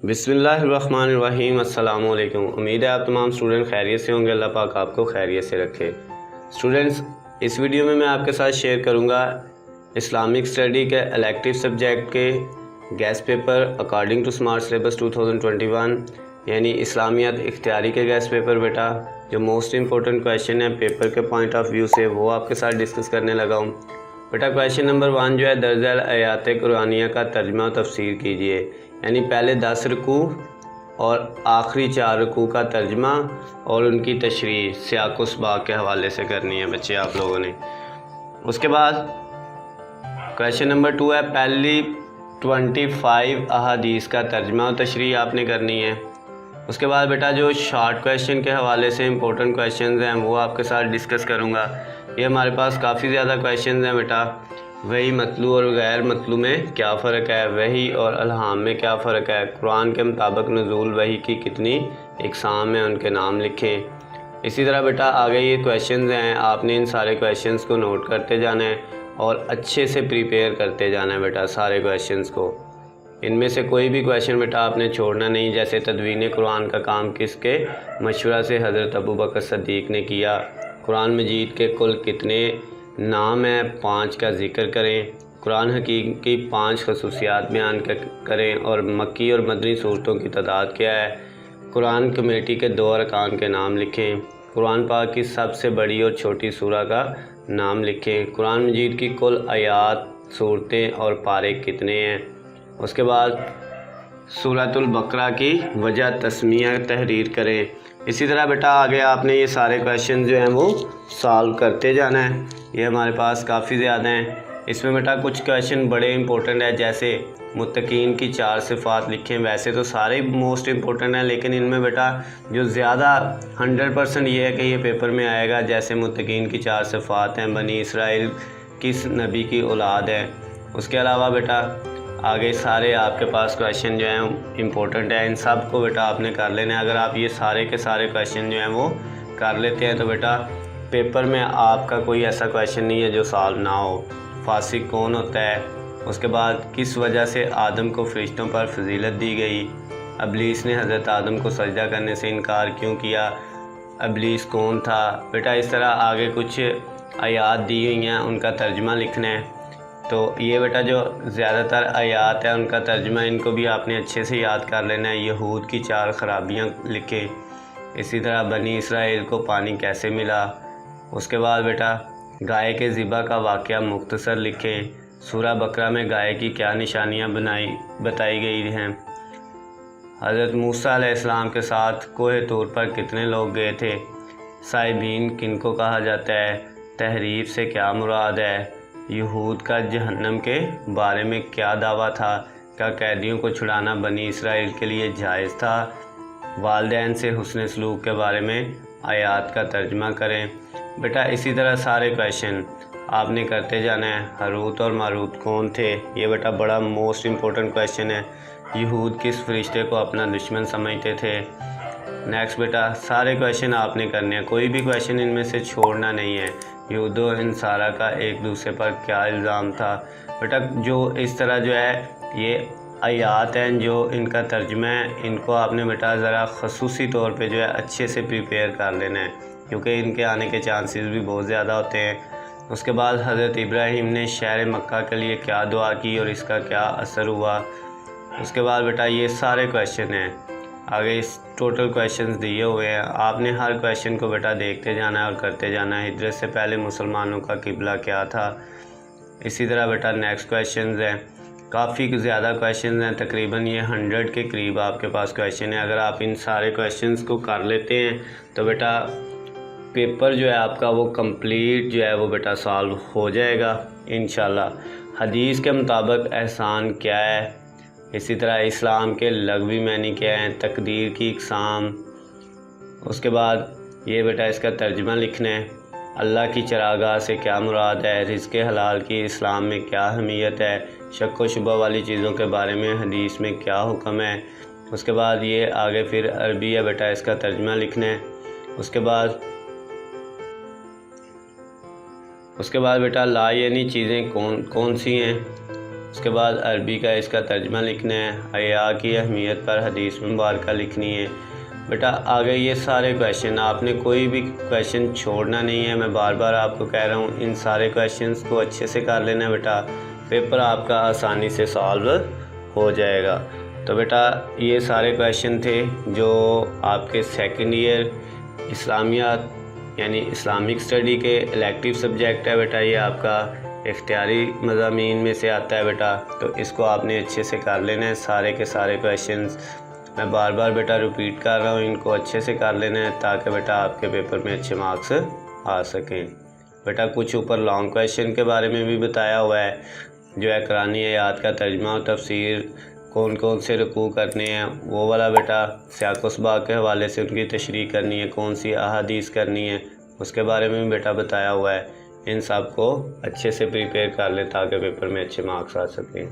बिस्मिल्लाहिर्रहमानिर्रहीम। अस्सलाम वालेकुम। उम्मीद है आप तमाम स्टूडेंट खैरियत से होंगे। अल्लाह पाक आपको खैरियत से रखे। स्टूडेंट्स, इस वीडियो में मैं आपके साथ शेयर करूंगा इस्लामिक स्टडी के इलेक्टिव सब्जेक्ट के guess paper according to smart syllabus 2021 यानी इस्लामियात इख्तियारी के गेस्ट पेपर। बेटा जो मोस्ट इम्पोर्टेंट क्वेश्चन है पेपर के पॉइंट ऑफ व्यू से वो आपके साथ डिस्कस करने लगा हूँ। बेटा क्वेश्चन नंबर 1 जो है दर्जा आयात कुरानिया का तर्जमा और तफसीर कीजिए। यानी पहले 10 रुकू और आखिरी 4 रुकू का तर्जमा और उनकी तशरीह सियाक व सबाक के हवाले से करनी है बच्चे आप लोगों ने। उसके बाद क्वेश्चन नंबर 2 है पहली 25 अहादीस का तर्जमा और तशरीह आपने करनी है। उसके बाद बेटा जो शॉर्ट क्वेश्चन के हवाले से इंपॉर्टेंट क्वेश्चंस हैं वो आपके साथ डिस्कस करूँगा। ये हमारे पास काफ़ी ज़्यादा क्वेश्चंस हैं बेटा। वही मतलू और गैर मतलू में क्या फ़र्क है, वही और अल्हाम में क्या फ़र्क है, कुरान के मुताबिक नुज़ूल वही की कितनी इकसाम है, उनके नाम लिखें। इसी तरह बेटा आगे ये क्वेश्चंस हैं, आपने इन सारे क्वेश्चंस को नोट करते जाना है और अच्छे से प्रिपेयर करते जाना है बेटा सारे क्वेश्चंस को। इनमें से कोई भी क्वेश्चन बेटा आपने छोड़ना नहीं। जैसे तदवीन कुरान का काम किसके मशवरा से हज़रत अबू बकर सद्दीक़ ने किया, कुरान मजीद के कुल कितने नाम हैं 5 का ज़िक्र करें, कुरान हकीम की 5 खसूसियात बयान करें और मक्की और मदनी सूरतों की तादाद क्या है, कुरान कमेटी के 2 अरकान के नाम लिखें, कुरान पाक की सबसे बड़ी और छोटी सूरा का नाम लिखें, कुरान मजीद की कुल आयात सूरतें और पारे कितने हैं। उसके बाद सूरतुल बकरा की वजह तस्मिया तहरीर करें। इसी तरह बेटा आगे आपने ये सारे क्वेश्चन जो हैं वो सॉल्व करते जाना है। ये हमारे पास काफ़ी ज़्यादा हैं। इसमें बेटा कुछ क्वेश्चन बड़े इंपॉर्टेंट है, जैसे मुत्तकीन की 4 सिफ़ात लिखें। वैसे तो सारे मोस्ट इम्पोर्टेंट हैं लेकिन इनमें बेटा जो ज़्यादा 100% ये है कि ये पेपर में आएगा। जैसे मुत्तकीन की 4 सिफ़ात हैं, बनी इसराइल किस नबी की औलाद है। उसके अलावा बेटा आगे सारे आपके पास क्वेश्चन जो हैं इम्पोर्टेंट है, इन सब को बेटा आपने कर लेना है। अगर आप ये सारे के सारे क्वेश्चन जो हैं वो कर लेते हैं तो बेटा पेपर में आपका कोई ऐसा क्वेश्चन नहीं है जो सॉल्व ना हो। फासिक कौन होता है, उसके बाद किस वजह से आदम को फरिश्तों पर फजीलत दी गई, अबलीस ने हज़रत आदम को सजदा करने से इनकार क्यों किया, अबलीस कौन था। बेटा इस तरह आगे कुछ आयात दी हुई हैं, उनका तर्जमा लिखना है। तो ये बेटा जो ज़्यादातर आयात है उनका तर्जमा इनको भी आपने अच्छे से याद कर लेना है। यहूद की 4 खराबियाँ लिखे। इसी तरह बनी इसराइल को पानी कैसे मिला। उसके बाद बेटा गाय के ज़िबा का वाक़या मुख्तसर लिखें। सूरा बकरा में गाय की क्या निशानियाँ बताई गई हैं। हज़रत मूसा अलैहिस्सलाम के साथ कोहे तूर पर कितने लोग गए थे। साइबीन किनको कहा जाता है, तहरीफ से क्या मुराद है, यहूद का जहन्नम के बारे में क्या दावा था, क्या कैदियों को छुड़ाना बनी इसराइल के लिए जायज़ था, वालिदैन से हुस्न सलूक के बारे में आयात का तर्जमा करें। बेटा इसी तरह सारे क्वेश्चन आपने करते जाना है। हारूत और मारूत कौन थे, ये बेटा बड़ा मोस्ट इम्पोर्टेंट क्वेश्चन है। यहूद किस फरिश्ते को अपना दुश्मन समझते थे। नेक्स्ट बेटा सारे क्वेश्चन आपने करने हैं, कोई भी क्वेश्चन इनमें से छोड़ना नहीं है। यहूद और इंसारा का एक दूसरे पर क्या इल्ज़ाम था। बेटा जो इस तरह जो है ये आयात हैं जो इनका तर्जुमा है, इनको आपने बेटा ज़रा खसूसी तौर पे जो है अच्छे से प्रिपेयर कर लेना है क्योंकि इनके आने के चांसेस भी बहुत ज़्यादा होते हैं। उसके बाद हज़रत इब्राहीम ने शहर मक्का के लिए क्या दुआ की और इसका क्या असर हुआ। उसके बाद बेटा ये सारे क्वेश्चन हैं, आगे इस टोटल क्वेश्चंस दिए हुए हैं। आपने हर क्वेश्चन को बेटा देखते जाना है और करते जाना है। हिजरत से पहले मुसलमानों का किबला क्या था। इसी तरह बेटा नेक्स्ट क्वेश्चंस हैं, काफ़ी ज़्यादा क्वेश्चंस हैं, तकरीबन ये 100 के करीब आपके पास क्वेश्चन है। अगर आप इन सारे क्वेश्चंस को कर लेते हैं तो बेटा पेपर जो है आपका वो कंप्लीट जो है वो बेटा सॉल्व हो जाएगा इंशाल्लाह। हदीस के मुताबिक एहसान क्या है, इसी तरह इस्लाम के लगवी मानी क्या हैं, तकदीर की इकसाम। उसके बाद ये बेटा इसका तर्जुमा लिखना है। अल्लाह की चरागाह से क्या मुराद है, रिज़्क़ हलाल की इस्लाम में क्या अहमियत है, शक व शुबा वाली चीज़ों के बारे में हदीस में क्या हुक्म है। उसके बाद ये आगे फिर अरबी है बेटा, इसका तर्जुमा लिखना है। उसके बाद बेटा ला यानी चीज़ें कौन कौन सी हैं, उसके बाद अरबी का इसका तर्जमा लिखना है। हया की अहमियत पर हदीस मुबारका लिखनी है। बेटा आगे ये सारे क्वेश्चन, आपने कोई भी क्वेश्चन छोड़ना नहीं है। मैं बार बार आपको कह रहा हूँ, इन सारे क्वेश्चंस को अच्छे से कर लेना बेटा, पेपर आपका आसानी से सॉल्व हो जाएगा। तो बेटा ये सारे क्वेश्चन थे जो आपके सेकंड ईयर इस्लामियात यानी इस्लामिक स्टडी के इलेक्टिव सब्जेक्ट है बेटा। ये आपका इख्तियारी मज़ामीन में से आता है बेटा, तो इसको आपने अच्छे से कर लेना है। सारे के सारे क्वेश्चंस मैं बार बार बेटा रिपीट कर रहा हूँ, इनको अच्छे से कर लेना है ताकि बेटा आपके पेपर में अच्छे मार्क्स आ सकें। बेटा कुछ ऊपर लॉन्ग क्वेश्चन के बारे में भी बताया हुआ है, जो है कुरानी आयत का तर्जमा और तफसीर, कौन कौन से रुकू करने हैं, वो वाला बेटा सियाक़ व सबाक़ के हवाले से उनकी तशरीह करनी है, कौन सी अहादीस करनी है, उसके बारे में भी बेटा बताया हुआ है। इन सब को अच्छे से प्रिपेयर कर लें ताकि पेपर में अच्छे मार्क्स आ सकें।